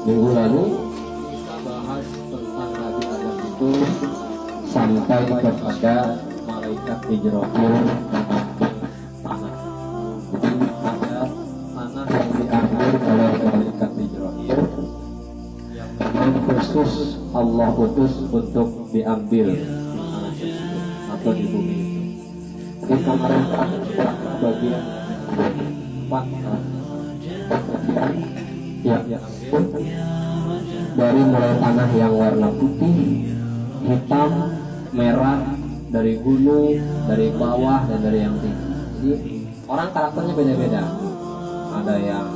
Minggu lalu kita bahas tentang Nabi Adam itu sampai kepada malaikat Israfil tanah. Jadi ada tanah yang diambil oleh malaikat Israfil yang memang khusus Allah utus untuk diambil di tanah tersebut atau di bumi itu. Di kemarin bagian 4 ya, dari mulai tanah yang warna putih, hitam, merah, dari gunung, dari bawah, dan dari yang tinggi. Jadi orang karakternya beda-beda. Ada yang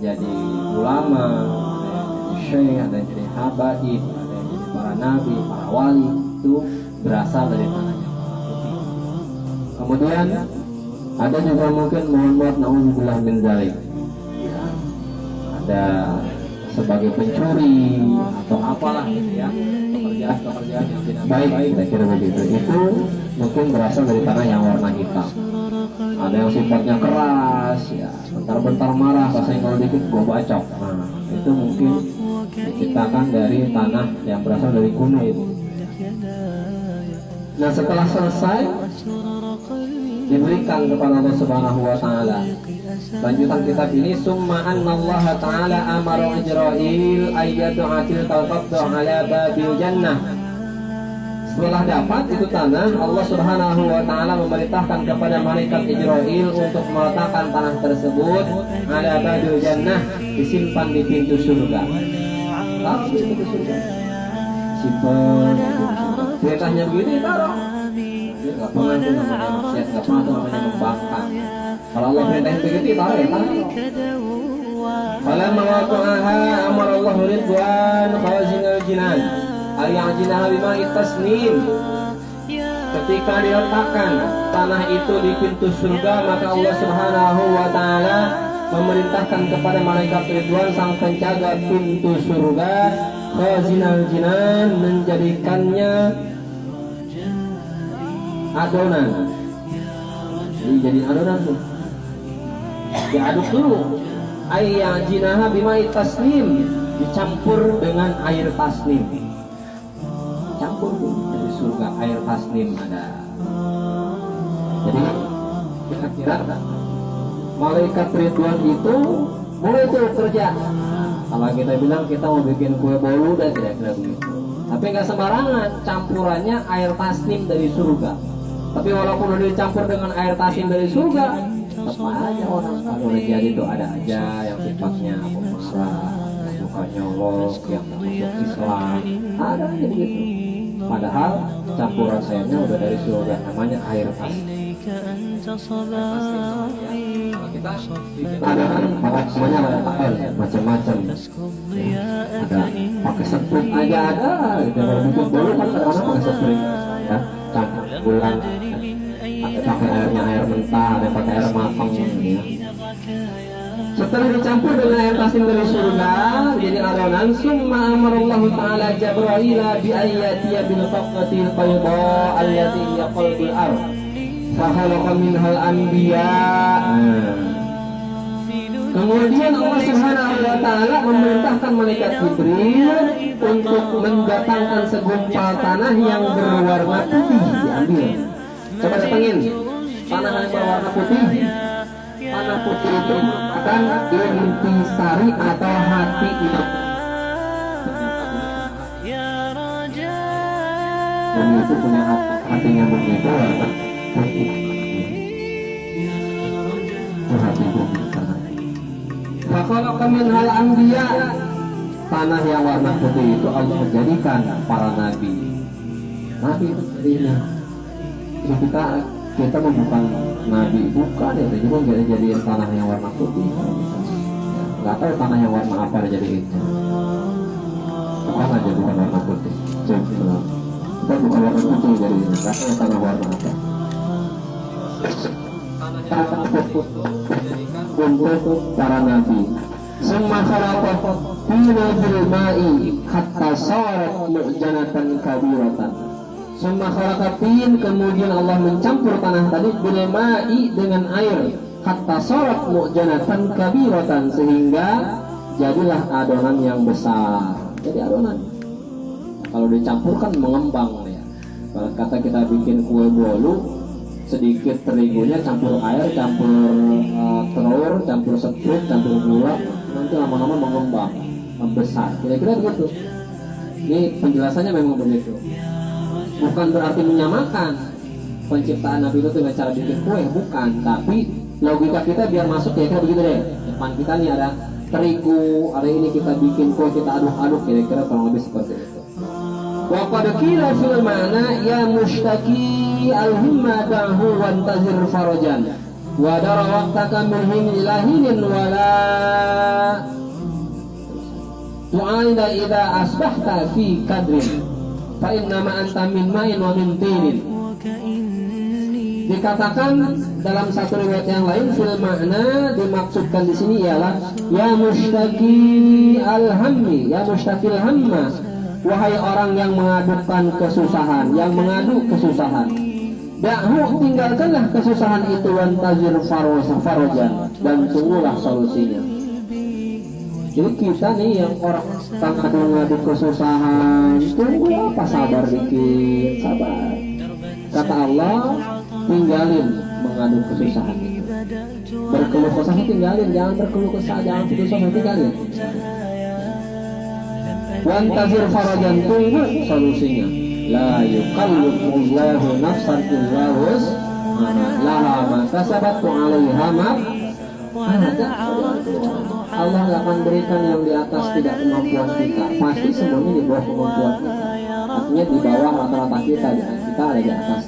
jadi ulama, ada yang jadi syekh, ada yang jadi habaib, ada yang jadi para nabi, para wali. Itu berasal dari tanah yang warna putih. Kemudian ada juga mungkin mohon maaf naudzubillah min dzalik, ada sebagai pencuri atau apalah gitu ya, pekerjaan yang tidak baik, saya kira begitu. Itu mungkin berasal dari tanah yang warna hitam. Ada yang sifatnya keras ya, bentar-bentar marah, bahasa kalau dikit gua bacok. Nah, itu mungkin diciptakan dari tanah yang berasal dari gunung itu. Nah, setelah selesai diberikan kepada Allah Subhanahu wa taala. Lanjutan kitab ini, summa annallaha ta'ala amara Jibril ayyatu'atil talqabdu ala babil jannah. Setelah dapat itu tanah, Allah Subhanahu wa taala memerintahkan kepada malaikat Jibril untuk meletakkan tanah tersebut ala babil jannah, disimpan di pintu surga. Taruh di pintu surga. Simpan. Perintahnya begini, taruh. Gak pernah tuh namanya maksiat, gak pernah tuh namanya membangkang. Kalau Allah perintahin begitu, taruh ya taruh. Falamma waqa'aha amara Allah ridwan khazinal jinan al-ya'jinaha bima'i tasnim. Ketika diletakkan tanah itu di pintu surga, maka Allah Subhanahu wa taala memerintahkan kepada malaikat Ridwan sang penjaga pintu surga, khazinal jinan, menjadikannya adonan. Jadi adonan tuh diaduk dulu, ayyajinaha bimai tasnim, dicampur dengan air tasnim, campur tuh dari surga air tasnim ada. Jadi kira-kira malaikat Ridwan itu mulai tuh kerja. Kalau kita bilang kita mau bikin kue bolu dan kira-kira begitu, tapi nggak sembarangan, campurannya air tasnim dari surga. Tapi walaupun udah dicampur dengan air tasnim dari surga, tetap aja orang kalau udah jadi itu ada aja yang sifatnya pemarah, yang suka nyolok, yang masuk Islam, ada aja begitu. Padahal campuran sayapnya udah dari surga, namanya air tasnim. Ada kan semuanya ada pakai macam-macam. Ada pakai seprit aja ada. Kalau bikin bolu kan kadang-kadang pakai seprit ya, campur bulan. Pakai airnya air mentah, ada pakai air matang ya. Setelah dicampur dengan air tasnim dari surga jadi adonan, summa amarallahu ta'ala Jibril bi ayyatiya bil faqatil qayda allati hiya qalbul ard fa khalaqa minhal anbiya. Kemudian Allah Subhanahu wa taala memerintahkan malaikat Jibril untuk mendatangkan segumpal tanah yang berwarna putih diambil. Coba datengin tanah yang berwarna putih. Tanah putih itu akan intisari atau hati itu. Dan itu punya hatinya begitu warna putih. Itu hati putih tanah. Fakhalaqa minhal anbiya. Tanah yang warna putih itu Allah jadikan para nabi. Nabi itu jadinya. Jadi kita bukan nabi, bukan ya, cuma jadiin tanah yang warna putih. Nggak tahu tanah yang warna apa jadi itu. Bukan aja bukan warna putih. Kita bukan warna putih jadi ini. Nggak tahu tanah warna apa. Tanah putih untuk para nabi. Summa khalaqa fina bil ma'i hatta sarat mu'janatan kabiratan. Summa khalaqatin, kemudian Allah mencampur tanah tadi bil ma'i dengan air hatta sarat mu'janatan kabiratan, sehingga jadilah adonan yang besar. Jadi adonan kalau dicampur kan mengembang ya. Kalau kata kita bikin kue bolu, sedikit terigunya campur air, campur telur, campur seput, campur gula, nanti lama-lama mengembang, membesar. Kira-kira begitu. Ini penjelasannya memang begitu. Bukan berarti menyamakan penciptaan Nabi itu dengan cara bikin kue, bukan. Tapi logika kita biar masuk ya kira begitu deh. Depan kita nih ada terigu, ada ini kita bikin kue, kita aduk-aduk, kira-kira kurang lebih seperti itu. Wa qad qila fil ma'na ya mushtaki al-himma da'hu wantazir farajan wa dara waqtaka min ilahinin wala tu'alda idza asbahta fi kadrin fa inna ma anta min ma'in wa min tinin. Dikatakan dalam satu riwayat yang lain fil makna dimaksudkan di sini ialah ya mushtaki al-hammi, ya mushtaqil hamma, wahai orang yang mengadukan kesusahan, yang mengadu kesusahan. Da'hu, tinggalkanlah kesusahan itu, wantazir farajan, dan tunggulah solusinya. Jadi kita nih yang orang ngadu kesusahan, tunggu apa, sabar dikit, sabar. Kata Allah, tinggalin mengadu kesusahan itu. Berkeluh kesah tinggalin, jangan berkeluh kesah, jangan putus asa, tinggalin. Wantazir farajan, tunggu solusinya. La yukallifullahu nafsan illa wus'aha, laha ma kasabat wa 'alaiha ma Allah nggak akan berikan yang di atas tidak kemampuan kita. Pasti semuanya di bawah kemampuan kita. Artinya di bawah rata-rata kita ada di atas.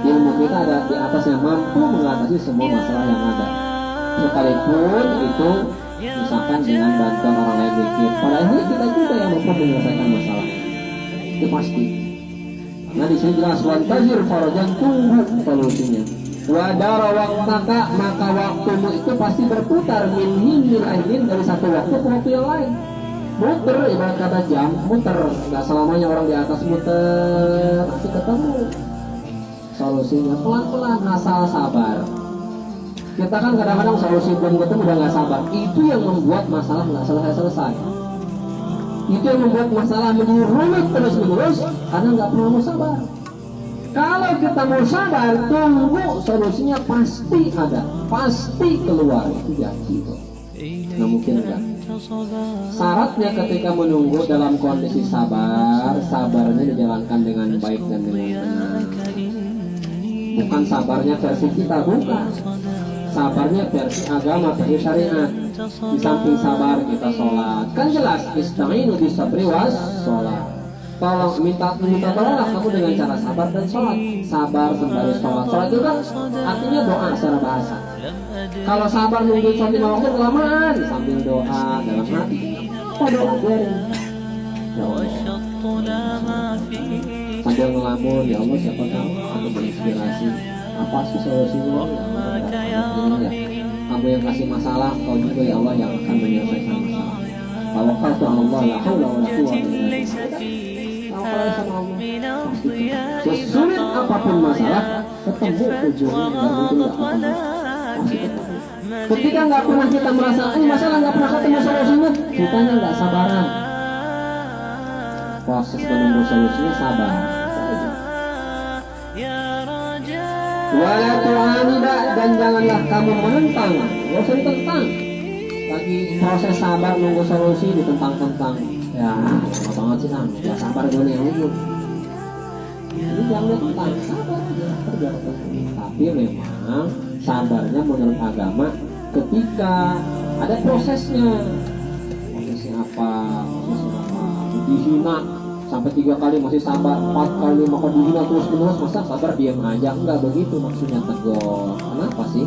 Ilmu kita ada di atas yang mampu mengatasi semua masalah yang ada. Sekalipun itu misalkan dengan bantuan orang lain dikit, padahal kita juga yang mampu menyelesaikan masalah. Itu pasti. Nah di sini jelas wantazir farajan, tunggu solusinya. Wadara waqtaka, maka waktumu itu pasti berputar min ainin, dari satu waktu ke waktu yang lain. Muter, ibarat kata jam, muter. Nggak selamanya orang di atas muter, nanti ketemu solusinya. Pelan-pelan, asal sabar. Kita kan kadang-kadang solusi belum ketemu udah nggak sabar. Itu yang membuat masalah nggak selesai. Itu yang membuat masalah menjadi rumit terus-menerus karena nggak pernah mau sabar. Kalau kita mau sabar, tunggu solusinya pasti ada, pasti keluar. Itu janji kok. Nggak mungkin enggak. Syaratnya ketika menunggu dalam kondisi sabar, sabarnya dijalankan dengan baik dan dengan benar. Bukan sabarnya versi kita, bukan. Sabarnya versi agama, versi syariat. Di samping sabar kita sholat, kan jelas ista'inu bisabri was sholat. Tolong minta tolonglah kamu dengan cara sabar dan sholat. Sabar sembari sholat. Sholat itu kan artinya doa secara bahasa. Kalau sabar nunggu sholat 5 waktu kelamaan, sambil doa dalam hati. Kita doa biarin. Ya Allah, sambil ngelamun, ya Allah siapa tahu aku berinspirasi. Apa sih solusinya? Ya Allah, kamu yang kasih masalah, kau juga ya Allah yang akan menyelesaikan masalah. Tawakkaltu 'ala Allah, la haula wa la quwwata illa billah. Sesulit apapun masalah, ketemu ujungnya dan itu pasti ketemu. Ketika nggak pernah kita merasa masalah nggak pernah ketemu solusinya, kitanya nggak sabaran. Proses menunggu solusinya sabar. Wala tu'anida, dan janganlah kamu menentang. Gak usah ditentang. Lagi proses sabar nunggu solusi ditentang-tentang. Ya, lama banget sih Kang. Ya sabar dulu yang ujung. Ini jangan ditentang, sabar aja. Tapi memang sabarnya menurut agama ketika ada prosesnya. Prosesnya apa? Dihina sampai 3 kali masih sabar, 4 kali 5 kali dihina terus-menerus, masa sabar diam aja? Enggak begitu maksudnya, tegur. Kenapa sih?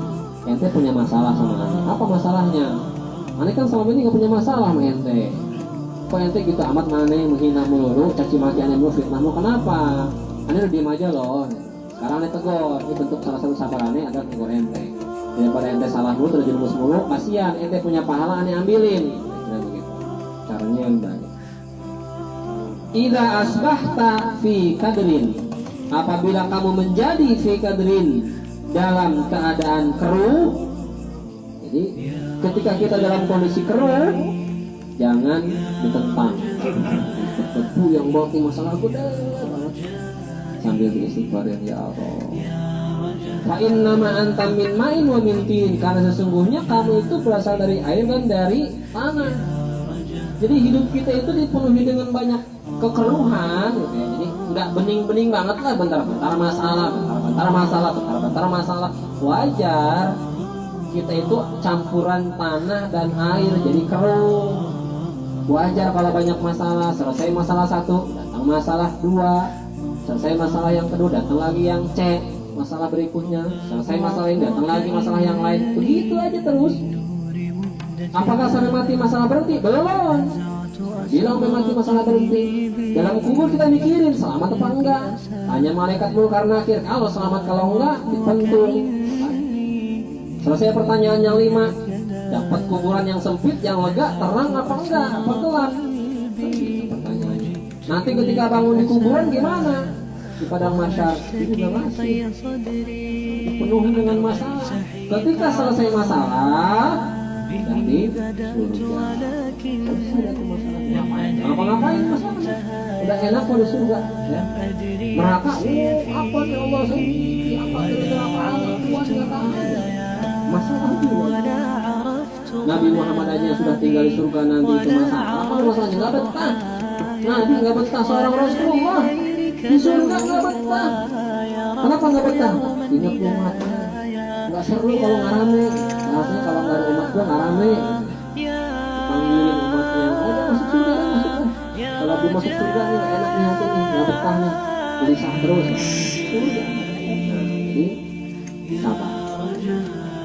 Ente punya masalah sama ane. Apa masalahnya? Ane kan selama ini gak punya masalah sama ente. Kok ente gitu amat ane menghina mulu, caci maki ane mulu, fitnahmu, kenapa? Ane udah diem aja loh. Sekarang ane tegur. Ini bentuk salah satu sabar ane adalah tegur ente. Daripada ente salah mulu, terjerumus mulu, kasihan ente punya pahala ane ambilin. Kira begitu. Caranya yang baik. Idza asbahta fi kadrin, apabila kamu menjadi fi kadrin dalam keadaan keruh, Jadi ketika kita dalam kondisi keruh, jangan ditentang. Betul yang bawa masalah gede banget. Sambil beristighfar, ya Allah. Fa inna ma anta min ma'in wa min tin, karena sesungguhnya kamu itu berasal dari air dan dari tanah. Jadi hidup kita itu dipenuhi dengan banyak kekeruhan gitu ya. Jadi udah bening-bening banget lah, bentar-bentar masalah. Wajar kita itu campuran tanah dan air jadi keruh. Wajar kalau banyak masalah, selesai masalah satu, datang masalah dua, selesai masalah yang kedua, datang lagi yang C, masalah berikutnya, selesai masalah ini, datang lagi masalah yang lain. Begitu aja terus. Apakah sampai mati masalah berhenti? Belum. Bilang sampai mati masalah berhenti. Dalam kubur kita mikirin selamat apa enggak. Tanya malaikat Munkar Nakir, kalau selamat kalau enggak dipentung. Selesai pertanyaan yang 5, dapat kuburan yang sempit, yang lega, terang apa enggak? Apa gelap? Pertanyaannya. Nanti ketika bangun di kuburan gimana? Di padang mahsyar itu udah masih dipenuhi dengan masalah. Ketika selesai masalah, jadi surga. Apa-ngapain masalah? Udah enak pada surga. Ya. Neraka, apa ya Allah sendiri? Apa neraka? Masalah juga. Nabi Muhammad aja sudah tinggal di surga, nanti itu masalah. Apa masalahnya? Nggak betah. Nabi nggak betah, seorang Rasulullah di surga nggak betah. Kenapa nggak betah? Ingat umatnya. Nggak seru kalau nggak rame. Rasanya kalau nggak ada umat gua nggak rame. Panggilin umatnya, ayo masuk surga, masuk lah. Kalau belum masuk surga nih nggak enak nih hati nih, nggak betah nih, gelisah terus. Surga. Jadi sabar.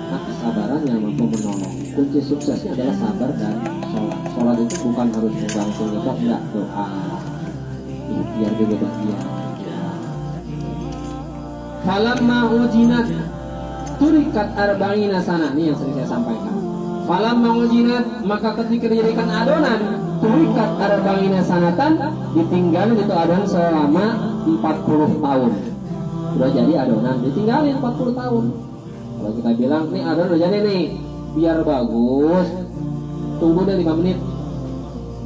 Nah, kesabaran yang mampu menolong. Kunci suksesnya adalah sabar dan sholat. Sholat itu bukan harus langsung ngebak, enggak, doa. Biar juga bahagia. Falamma ujinat turikat arba'ina sana, ini yang sering saya sampaikan. Falamma ujinat, maka ketika dijadikan adonan, turikat arba'ina sanatan, ditinggalin itu adonan selama 40 tahun. Sudah jadi adonan, ditinggalin 40 tahun. Kalau kita bilang, nih adonan udah jadi nih, biar bagus, tunggu deh 5 menit.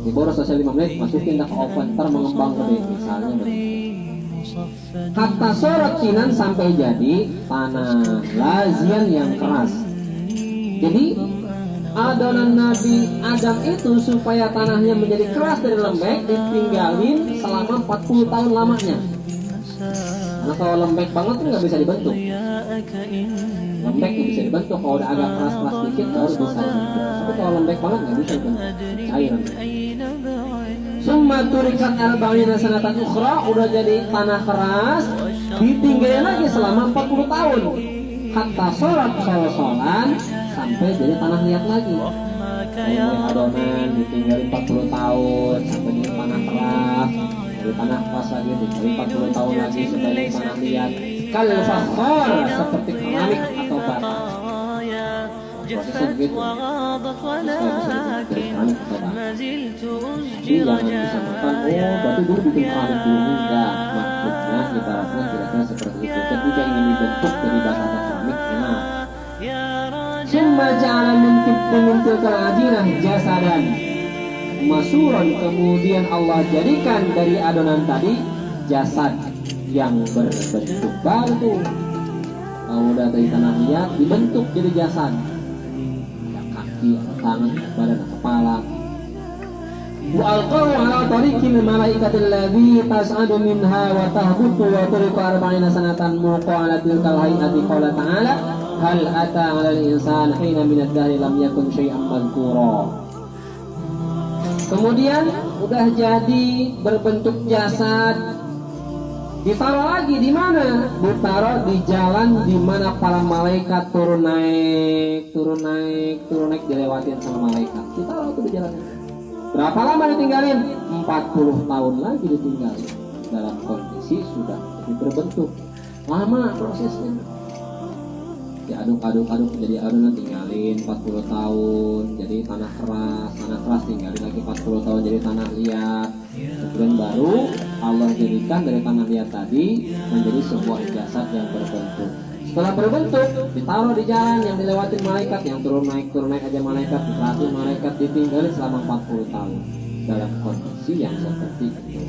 Diboros selesai 5 menit, masukin ke oven, ntar mengembang gede, misalnya begitu. Kata sorot kinan sampai jadi tanah lazian yang keras. Jadi adonan Nabi Adam itu supaya tanahnya menjadi keras dari lembek, ditinggalin selama 40 tahun lamanya. Karena kalau lembek banget tuh nggak bisa dibentuk. Lembek nggak bisa dibentuk, kalau udah agak keras-keras dikit baru bisa dibentuk. Tapi kalau lembek banget nggak bisa dibentuk, cairan. Summa turikat arba'ina sanatan ukhra, udah jadi tanah keras, ditinggalin lagi selama 40 tahun. Hatta sholat sol-solan, sampai jadi tanah liat lagi. Mulai adonan ditinggalin 40 tahun sampai jadi tanah keras, jadi tanah keras lagi, ditinggalin 40 tahun lagi sampai jadi tanah liat. Kal fakhar, seperti keramik atau bata. Prosesnya begitu. Jadi jangan disamakan, berarti dulu bikin keramik dulu, enggak. Maksudnya ibaratnya kira-kira seperti itu. Ketika ingin dibentuk dari bata atau keramik, enak. Summa ja'ala min tilkal ajinah jasadan masuran, kemudian Allah jadikan dari adonan tadi jasad yang berbentuk baru. Kalau udah dari tanah liat dibentuk jadi jasad, ada kaki, ada tangan, ada badan, ada kepala. Wa alqahu ala tariqil malaikatil ladzi tas'adu minha wa tahbutu wa turiqu arba'ina sanatan muqa'ala tilkal hayati qala ta'ala hal ata 'alal insani hina minad dahri lam yakun syai'an madhkura. Kemudian udah jadi berbentuk jasad, ditaruh lagi di mana? Ditaruh di jalan di mana para malaikat turun naik dilewatin sama malaikat. Ditaruh itu di jalan. Berapa lama ditinggalin? 40 tahun lagi ditinggalin. Dalam kondisi sudah berbentuk. Lama prosesnya. Diaduk jadi adonan, tinggalin 40 tahun jadi tanah keras tinggalin lagi 40 tahun jadi tanah liat. Kemudian baru Allah jadikan dari tanah liat tadi menjadi sebuah jasad yang berbentuk. Setelah berbentuk, ditaruh di jalan yang dilewati malaikat, yang turun naik aja malaikat, diperhatiin malaikat, ditinggalin selama 40 tahun dalam kondisi yang seperti itu.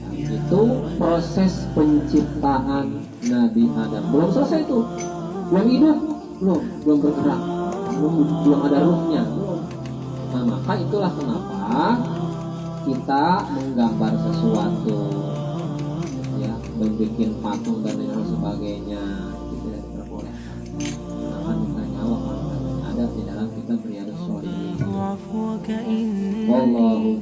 Nah, itu proses penciptaan Nabi Adam. Belum selesai itu, belum hidup, belum bergerak, belum ada ruhnya. Nah, maka itulah kenapa kita menggambar sesuatu, ya, membuat patung dan lain sebagainya, itu tidak diperbolehkan. Akan kita nyawa ada di dalam kita Riyadhus Shalihin. Wallahu